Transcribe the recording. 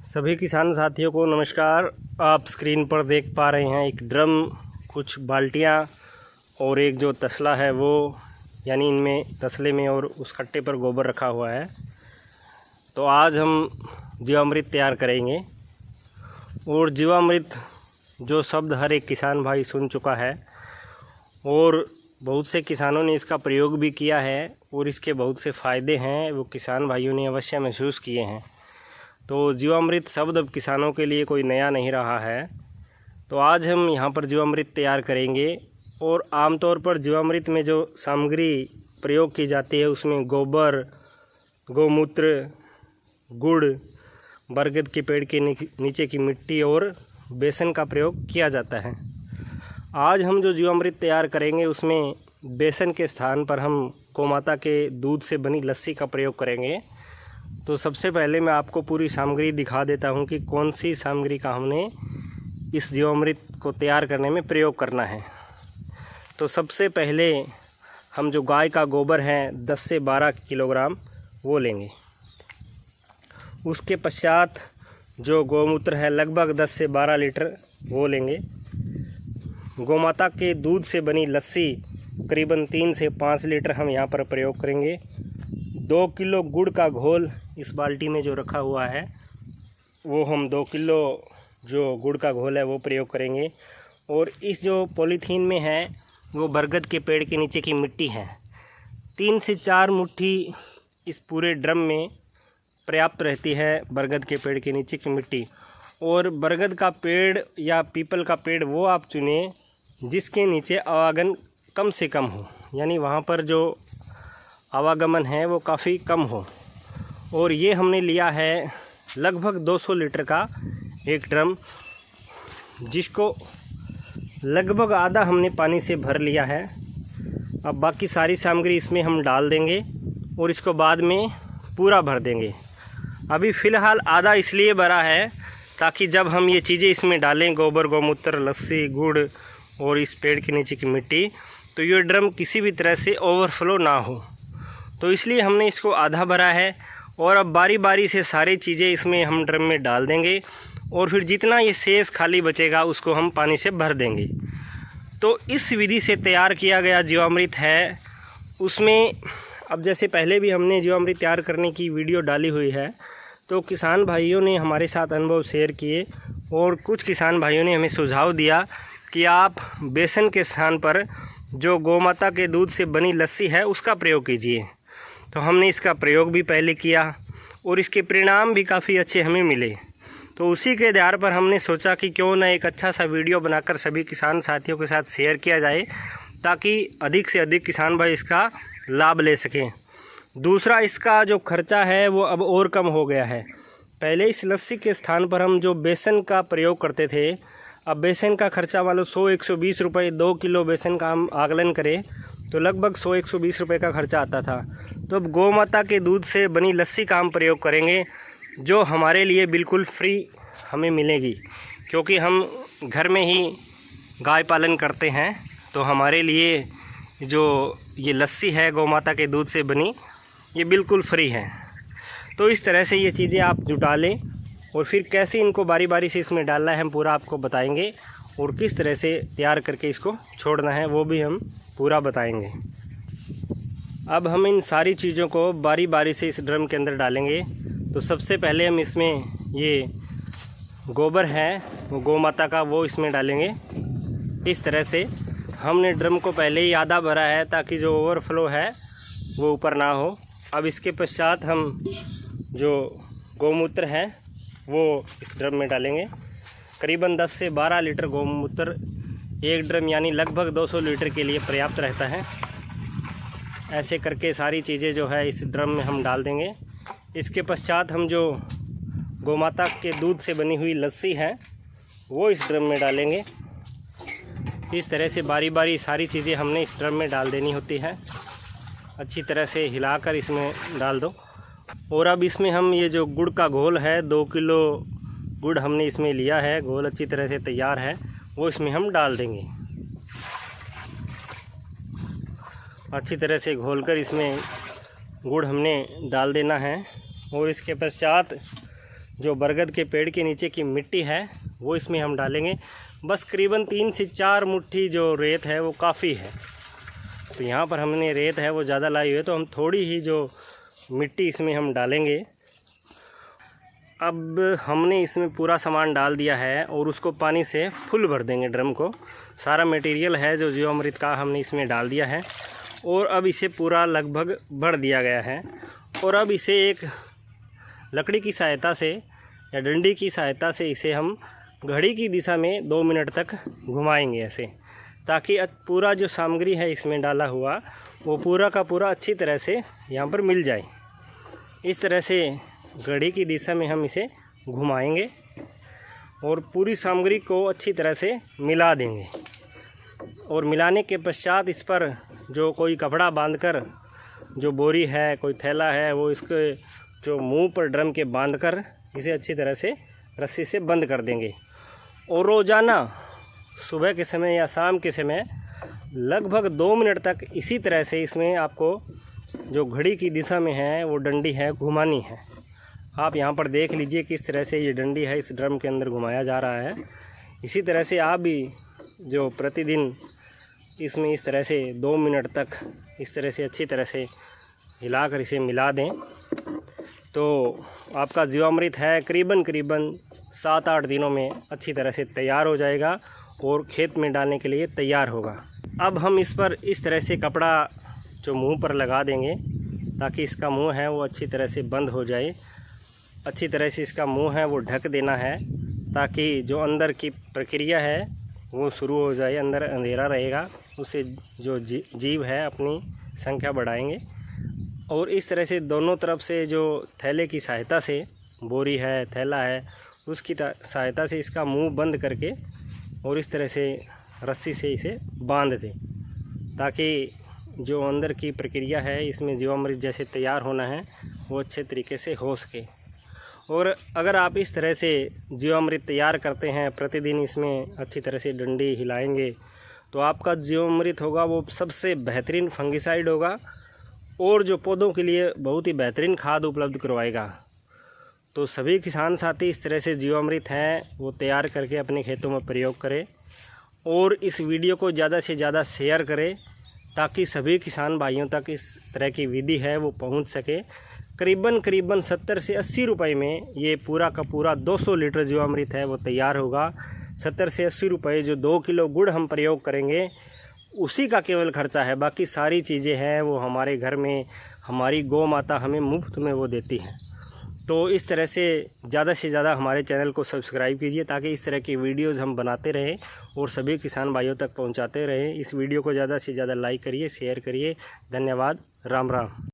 सभी किसान साथियों को नमस्कार। आप स्क्रीन पर देख पा रहे हैं एक ड्रम, कुछ बाल्टियां और एक जो तसला है वो, यानी इनमें तसले में और उस कट्टे पर गोबर रखा हुआ है। तो आज हम जीवामृत तैयार करेंगे। और जीवामृत जो शब्द हर एक किसान भाई सुन चुका है और बहुत से किसानों ने इसका प्रयोग भी किया है और इसके बहुत से फ़ायदे हैं वो किसान भाइयों ने अवश्य महसूस किए हैं। तो जीवामृत शब्द अब किसानों के लिए कोई नया नहीं रहा है। तो आज हम यहाँ पर जीवामृत तैयार करेंगे। और आमतौर पर जीवामृत में जो सामग्री प्रयोग की जाती है उसमें गोबर, गौमूत्र, गुड़, बरगद के पेड़ के नीचे की मिट्टी और बेसन का प्रयोग किया जाता है। आज हम जो जीवामृत तैयार करेंगे उसमें बेसन के स्थान पर हम गौमाता के दूध से बनी लस्सी का प्रयोग करेंगे। तो सबसे पहले मैं आपको पूरी सामग्री दिखा देता हूं कि कौन सी सामग्री का हमने इस जीवामृत को तैयार करने में प्रयोग करना है। तो सबसे पहले हम जो गाय का गोबर है 10 से 12 किलोग्राम वो लेंगे। उसके पश्चात जो गौमूत्र है लगभग 10 से 12 लीटर वो लेंगे। गौमाता के दूध से बनी लस्सी करीबन 3 से 5 लीटर हम यहाँ पर प्रयोग करेंगे। 2 किलो गुड़ का घोल इस बाल्टी में जो रखा हुआ है वो हम 2 किलो जो गुड़ का घोल है वो प्रयोग करेंगे। और इस जो पॉलीथीन में है वो बरगद के पेड़ के नीचे की मिट्टी है। 3 से 4 मुट्ठी इस पूरे ड्रम में पर्याप्त रहती है बरगद के पेड़ के नीचे की मिट्टी। और बरगद का पेड़ या पीपल का पेड़ वो आप चुने जिसके नीचे आवागमन कम से कम हो, यानी वहाँ पर जो आवागमन है वो काफ़ी कम हो। और ये हमने लिया है लगभग 200 लीटर का एक ड्रम, जिसको लगभग आधा हमने पानी से भर लिया है। अब बाकी सारी सामग्री इसमें हम डाल देंगे और इसको बाद में पूरा भर देंगे। अभी फ़िलहाल आधा इसलिए भरा है ताकि जब हम ये चीज़ें इसमें डालें, गोबर, गौमूत्र, लस्सी, गुड़ और इस पेड़ के नीचे की मिट्टी, तो ये ड्रम किसी भी तरह से ओवरफ्लो ना हो। तो इसलिए हमने इसको आधा भरा है। और अब बारी बारी से सारी चीज़ें इसमें हम ड्रम में डाल देंगे और फिर जितना ये शेष खाली बचेगा उसको हम पानी से भर देंगे। तो इस विधि से तैयार किया गया जीवामृत है उसमें, अब जैसे पहले भी हमने जीवामृत तैयार करने की वीडियो डाली हुई है तो किसान भाइयों ने हमारे साथ अनुभव शेयर किए और कुछ किसान भाइयों ने हमें सुझाव दिया कि आप बेसन के स्थान पर जो गौमाता के दूध से बनी लस्सी है उसका प्रयोग कीजिए। तो हमने इसका प्रयोग भी पहले किया और इसके परिणाम भी काफ़ी अच्छे हमें मिले। तो उसी के आधार पर हमने सोचा कि क्यों ना एक अच्छा सा वीडियो बनाकर सभी किसान साथियों के साथ शेयर किया जाए ताकि अधिक से अधिक किसान भाई इसका लाभ ले सकें। दूसरा, इसका जो खर्चा है वो अब और कम हो गया है। पहले इस लस्सी के स्थान पर हम जो बेसन का प्रयोग करते थे, अब बेसन का खर्चा मान लो 100-120 रुपये, 2 किलो बेसन का हम आकलन करें तो लगभग 100-120 रुपये का खर्चा आता था। तो अब गौमाता के दूध से बनी लस्सी का हम प्रयोग करेंगे जो हमारे लिए बिल्कुल फ्री हमें मिलेगी, क्योंकि हम घर में ही गाय पालन करते हैं। तो हमारे लिए जो ये लस्सी है गौमाता के दूध से बनी, ये बिल्कुल फ्री है। तो इस तरह से ये चीज़ें आप जुटा लें और फिर कैसे इनको बारी बारी से इसमें डालना है हम पूरा आपको बताएंगे और किस तरह से तैयार करके इसको छोड़ना है वो भी हम पूरा बताएंगे। अब हम इन सारी चीज़ों को बारी बारी से इस ड्रम के अंदर डालेंगे। तो सबसे पहले हम इसमें ये गोबर है वो गौमाता का वो इसमें डालेंगे। इस तरह से हमने ड्रम को पहले ही आधा भरा है ताकि जो ओवरफ्लो है वो ऊपर ना हो। अब इसके पश्चात हम जो गौमूत्र है वो इस ड्रम में डालेंगे। करीबन 10 से 12 लीटर गौमूत्र एक ड्रम, यानी लगभग 200 लीटर के लिए पर्याप्त रहता है। ऐसे करके सारी चीज़ें जो है इस ड्रम में हम डाल देंगे। इसके पश्चात हम जो गौमाता के दूध से बनी हुई लस्सी है वो इस ड्रम में डालेंगे। इस तरह से बारी बारी सारी चीज़ें हमने इस ड्रम में डाल देनी होती है। अच्छी तरह से हिलाकर इसमें डाल दो। और अब इसमें हम ये जो गुड़ का घोल है, 2 किलो गुड़ हमने इसमें लिया है, घोल अच्छी तरह से तैयार है, वो इसमें हम डाल देंगे। अच्छी तरह से घोलकर इसमें गुड़ हमने डाल देना है। और इसके पश्चात जो बरगद के पेड़ के नीचे की मिट्टी है वो इसमें हम डालेंगे। बस करीबन 3 से 4 मुट्ठी जो रेत है वो काफ़ी है। तो यहाँ पर हमने रेत है वो ज़्यादा लाई हुई है, तो हम थोड़ी ही जो मिट्टी इसमें हम डालेंगे। अब हमने इसमें पूरा सामान डाल दिया है और उसको पानी से फुल भर देंगे ड्रम को। सारा मटेरियल है जो जीवामृत का हमने इसमें डाल दिया है और अब इसे पूरा लगभग भर दिया गया है। और अब इसे एक लकड़ी की सहायता से या डंडी की सहायता से इसे हम घड़ी की दिशा में 2 मिनट तक घुमाएंगे ऐसे, ताकि पूरा जो सामग्री है इसमें डाला हुआ वो पूरा का पूरा अच्छी तरह से यहाँ पर मिल जाए। इस तरह से घड़ी की दिशा में हम इसे घुमाएंगे और पूरी सामग्री को अच्छी तरह से मिला देंगे। और मिलाने के पश्चात इस पर जो कोई कपड़ा बांधकर, जो बोरी है, कोई थैला है, वो इसके जो मुंह पर ड्रम के बांधकर इसे अच्छी तरह से रस्सी से बंद कर देंगे। और रोज़ाना सुबह के समय या शाम के समय लगभग 2 मिनट तक इसी तरह से इसमें आपको जो घड़ी की दिशा में है वो डंडी है घुमानी है। आप यहाँ पर देख लीजिए किस तरह से ये डंडी है इस ड्रम के अंदर घुमाया जा रहा है। इसी तरह से आप भी जो प्रतिदिन इसमें इस तरह से 2 मिनट तक इस तरह से अच्छी तरह से हिलाकर इसे मिला दें, तो आपका जीवामृत है करीबन 7-8 दिनों में अच्छी तरह से तैयार हो जाएगा और खेत में डालने के लिए तैयार होगा। अब हम इस पर इस तरह से कपड़ा जो मुंह पर लगा देंगे ताकि इसका मुंह है वो अच्छी तरह से बंद हो जाए। अच्छी तरह से इसका मुंह है वो ढक देना है ताकि जो अंदर की प्रक्रिया है वो शुरू हो जाए। अंदर अंधेरा रहेगा, उससे जो जीव है अपनी संख्या बढ़ाएंगे। और इस तरह से दोनों तरफ से जो थैले की सहायता से, बोरी है, थैला है, उसकी सहायता से इसका मुंह बंद करके और इस तरह से रस्सी से इसे बांध दें ताकि जो अंदर की प्रक्रिया है इसमें जीवामृत जैसे तैयार होना है वो अच्छे तरीके से हो सके। और अगर आप इस तरह से जीवामृत तैयार करते हैं, प्रतिदिन इसमें अच्छी तरह से डंडी हिलाएंगे, तो आपका जीवामृत होगा वो सबसे बेहतरीन फंगिसाइड होगा और जो पौधों के लिए बहुत ही बेहतरीन खाद उपलब्ध करवाएगा। तो सभी किसान साथी इस तरह से जीवामृत हैं वो तैयार करके अपने खेतों में प्रयोग करें और इस वीडियो को ज़्यादा से ज़्यादा शेयर करें ताकि सभी किसान भाइयों तक इस तरह की विधि है वो पहुंच सके। करीबन 70 से 80 रुपए में ये पूरा का पूरा 200 लीटर जीवामृत है वो तैयार होगा। 70 से 80 रुपए जो 2 किलो गुड़ हम प्रयोग करेंगे उसी का केवल खर्चा है। बाकी सारी चीज़ें हैं वो हमारे घर में हमारी गौ माता हमें मुफ्त में वो देती हैं। तो इस तरह से ज़्यादा हमारे चैनल को सब्सक्राइब कीजिए ताकि इस तरह की वीडियोज़ हम बनाते रहें और सभी किसान भाइयों तक पहुंचाते रहें। इस वीडियो को ज़्यादा से ज़्यादा लाइक करिए, शेयर करिए। धन्यवाद। राम राम।